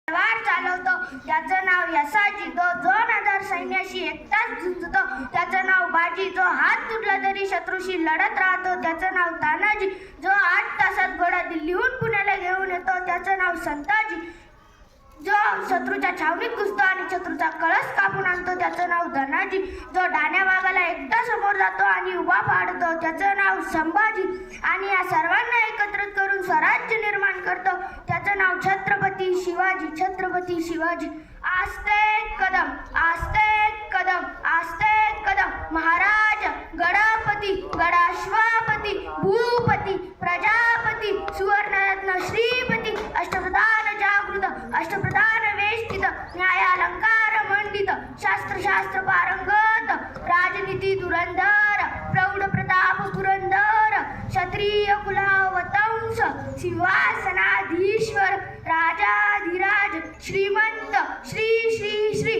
तलवार चालवतो त्याचं नाव यसाजी, जो 2000 सैन्याशी एकटाच झुंजतो त्याचं नाव बाजी, जो हात तुटला तरी शत्रूशी लढत राहतो त्याचं नाव तानाजी, जो 8 तासात घोडा दिल्लीहून पुण्याला घेऊन येतो त्याचं नाव संताजी, जो शत्रूच्या छावणीत घुसतो आणि शत्रूचा कळस कापून आणतो त्याचं नाव धनाजी, जो डाण्या वाघाला एकटा समोर जातो आणि उभा पाडतो त्याचं नाव संभाजी आणि या सर्वांना एकत्रित करून स्वराज्य निर्माण करतो त्याचं नाव छत्रपती शिवाजी. छत्रपती शिवाजी. आस्ते कदम, आस्ते कदम, आस्ते कदम. महाराज गडापती, गडाश्वापती, भूपती, प्रजापती, सुवर्णरत्न श्रीपती, अष्टप्रधान जागृत, अष्टप्रधान वेष्टित, न्यायालंकार मंडित, शास्त्र पारंगत, राजनीती धुरंधर, प्रौढ प्रताप पुरंदर, क्षत्रिय कुलावतंस, सिंहासनाधीश्वर, राजाधिराज, श्रीमंत, श्री श्री श्री